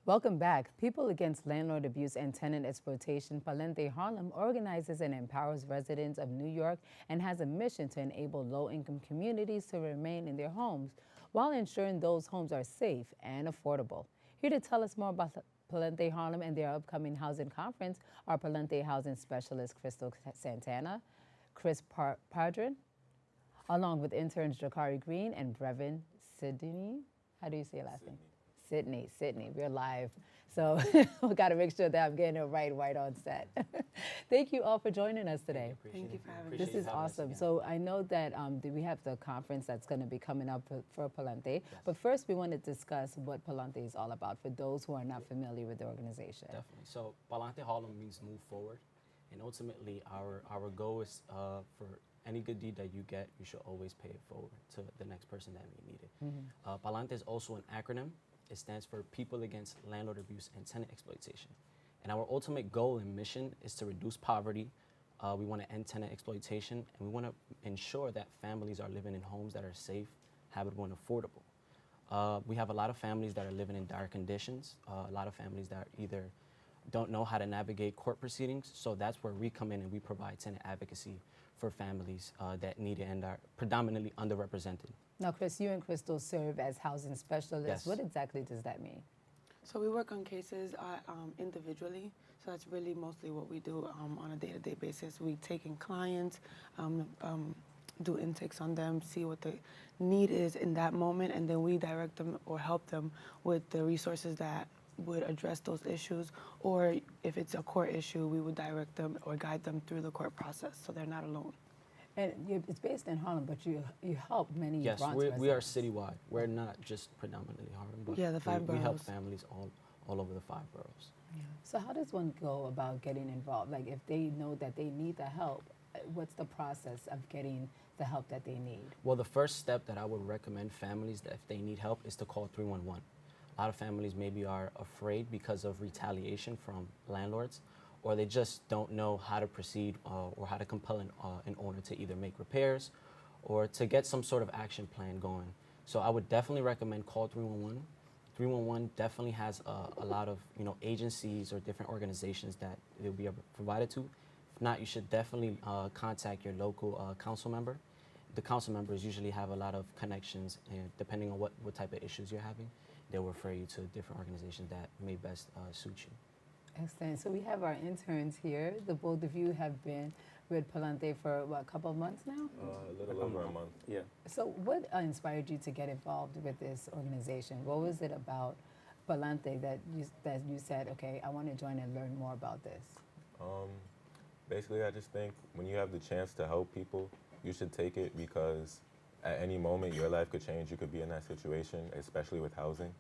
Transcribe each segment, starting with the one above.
Welcome back. People Against Landlord Abuse and Tenant Exploitation, PA'LANTE Harlem organizes and empowers residents of New York and has a mission to enable low-income communities to remain in their homes while ensuring those homes are safe and affordable. Here to tell us more about PA'LANTE Harlem and their upcoming housing conference are PA'LANTE Housing Specialist Krystal Santana, Padron, along with interns Jakari Greene and Brevin Sydne. How do you say your last name? Sydne, we're live. So we got to make sure that I'm getting it right on set. Thank you all for joining us today. Thank you for having me. This is awesome. So I know that we have the conference that's going to be coming up for PA'LANTE. Yes. But first we want to discuss what PA'LANTE is all about for those who are not familiar with the organization. Definitely. So PA'LANTE Harlem means move forward. And ultimately our goal is for any good deed that you get, you should always pay it forward to the next person that may need it. Mm-hmm. PA'LANTE is also an acronym. It stands for People Against Landlord Abuse and Tenant Exploitation. And our ultimate goal and mission is to reduce poverty. We want to end tenant exploitation, and we want to ensure that families are living in homes that are safe, habitable, and affordable. We have a lot of families that are living in dire conditions, a lot of families that either don't know how to navigate court proceedings, so that's where we come in and we provide tenant advocacy for families that need it and are predominantly underrepresented. Now, Chris, you and Krystal serve as housing specialists. Yes. What exactly does that mean? So we work on cases individually. So that's really mostly what we do on a day-to-day basis. We take in clients, do intakes on them, see what the need is in that moment, and then we direct them or help them with the resources that would address those issues. Or if it's a court issue, we would direct them or guide them through the court process so they're not alone. And it's based in Harlem, but you help many Bronx residents. Yes, we are citywide. We're not just predominantly Harlem, but yeah, the five boroughs. We help families all over the 5 boroughs. Yeah. So how does one go about getting involved? Like if they know that they need the help, what's the process of getting the help that they need? Well, the first step that I would recommend families that if they need help is to call 311. A lot of families maybe are afraid because of retaliation from landlords, or they just don't know how to proceed or how to compel an owner to either make repairs or to get some sort of action plan going. So I would definitely recommend call 311. 311 definitely has a lot of agencies or different organizations that they'll be provided to. If not, you should definitely contact your local council member. The council members usually have a lot of connections, and depending on what type of issues you're having, they'll refer you to different organizations that may best suit you. Excellent. So we have our interns here. The both of you have been with PA'LANTE for, what, a couple of months now? A little over a month. Yeah. So what inspired you to get involved with this organization? What was it about PA'LANTE that you said, okay, I want to join and learn more about this? Basically, I just think when you have the chance to help people, you should take it, because at any moment your life could change. You could be in that situation, especially with housing,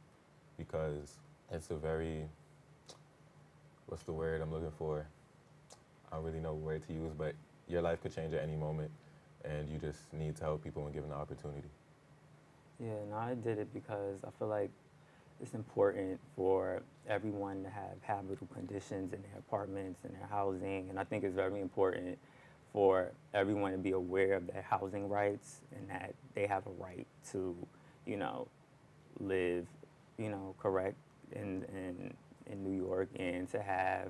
because it's a very, what's the word I'm looking for? I don't really know what word to use, but your life could change at any moment, and you just need to help people when given the opportunity. Yeah, no, I did it because I feel like it's important for everyone to have habitable conditions in their apartments and their housing, and I think it's very important for everyone to be aware of their housing rights and that they have a right to, live, correct in New York, and to have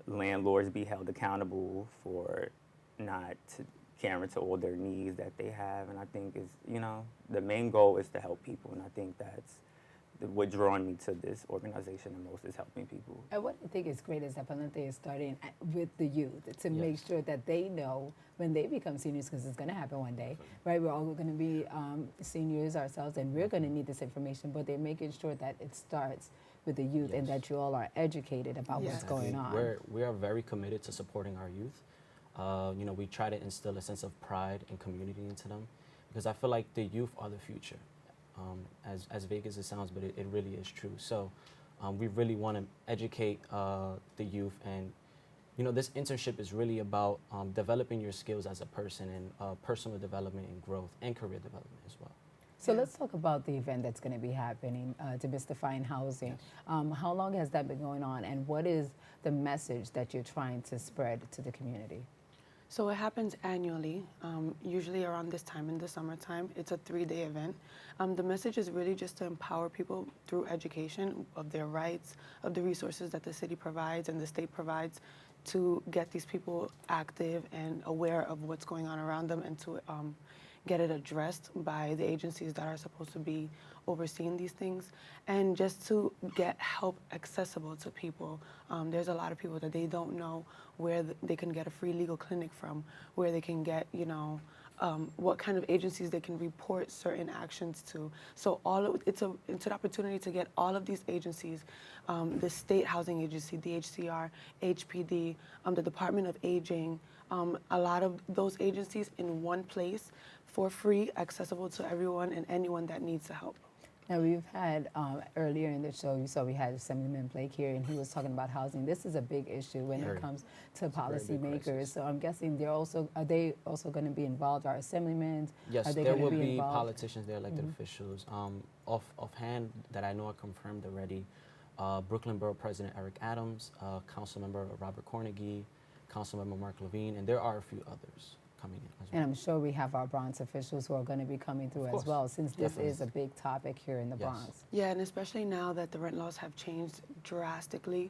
landlords be held accountable for not caring to all their needs that they have. And I think the main goal is to help people, and I think that's what drawn me to this organization the most, is helping people. And what I think is great is that PA'LANTE is starting with the youth to make sure that they know when they become seniors, because it's going to happen one day, right? We're all going to be seniors ourselves, and we're going to need this information, but they're making sure that it starts with the youth and that you all are educated about what's going on. We are very committed to supporting our youth. We try to instill a sense of pride and community into them, because I feel like the youth are the future. As vague as it sounds, but it really is true. So we really want to educate the youth, and this internship is really about developing your skills as a person, and personal development and growth and career development as well. So let's talk about the event that's going to be happening, Demystifying Housing. Yes. How long has that been going on, and what is the message that you're trying to spread to the community? So it happens annually, usually around this time in the summertime. It's a 3-day event. The message is really just to empower people through education of their rights, of the resources that the city provides and the state provides, to get these people active and aware of what's going on around them, and to get it addressed by the agencies that are supposed to be overseeing these things, and just to get help accessible to people. There's a lot of people that they don't know where they can get a free legal clinic from, where they can get, what kind of agencies they can report certain actions to. So it's an opportunity to get all of these agencies, the State Housing Agency, DHCR, HPD, the Department of Aging, a lot of those agencies in one place for free, accessible to everyone and anyone that needs the help. Now, we've had, earlier in the show, you saw we had Assemblyman Blake here, and he was talking about housing. This is a big issue when it comes to policymakers. So I'm guessing are they also going to be involved? Our assemblymen? Yes, are they there going will to be be involved? politicians there, elected officials. Offhand, that I know are confirmed already, Brooklyn Borough President Eric Adams, Councilmember Robert Cornegie, Councilmember Mark Levine, and there are a few others coming in as well. And I'm sure we have our Bronx officials who are going to be coming through as well, since this is a big topic here in the Bronx. Yeah, and especially now that the rent laws have changed drastically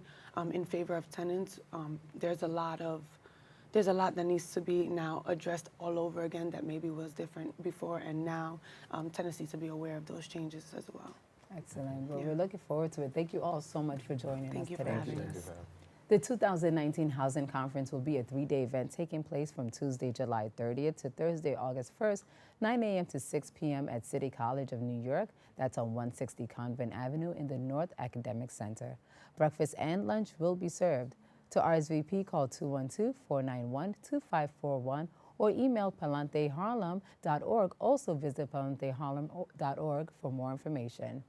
in favor of tenants, there's a lot that needs to be now addressed all over again that maybe was different before, and now tenants need to be aware of those changes as well. Excellent. Well, we're looking forward to it. Thank you all so much for joining us Thank you today. for having us. The 2019 Housing Conference will be a 3-day event taking place from Tuesday, July 30th to Thursday, August 1st, 9 a.m. to 6 p.m. at City College of New York. That's on 160 Convent Avenue in the North Academic Center. Breakfast and lunch will be served. To RSVP, call 212-491-2541 or email PA'LANTEHarlem.org. Also visit PA'LANTEHarlem.org for more information.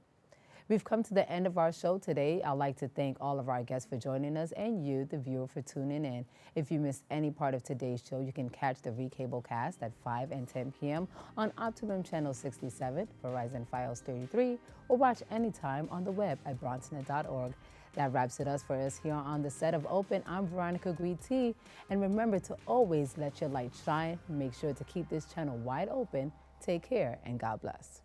We've come to the end of our show today. I'd like to thank all of our guests for joining us and you, the viewer, for tuning in. If you missed any part of today's show, you can catch the Recable cast at 5 and 10 p.m. on Optimum Channel 67, Verizon Fios 33, or watch anytime on the web at bronxnet.org. That wraps it up for us here on the set of Open. I'm Veronica Guity, and remember to always let your light shine. Make sure to keep this channel wide open. Take care, and God bless.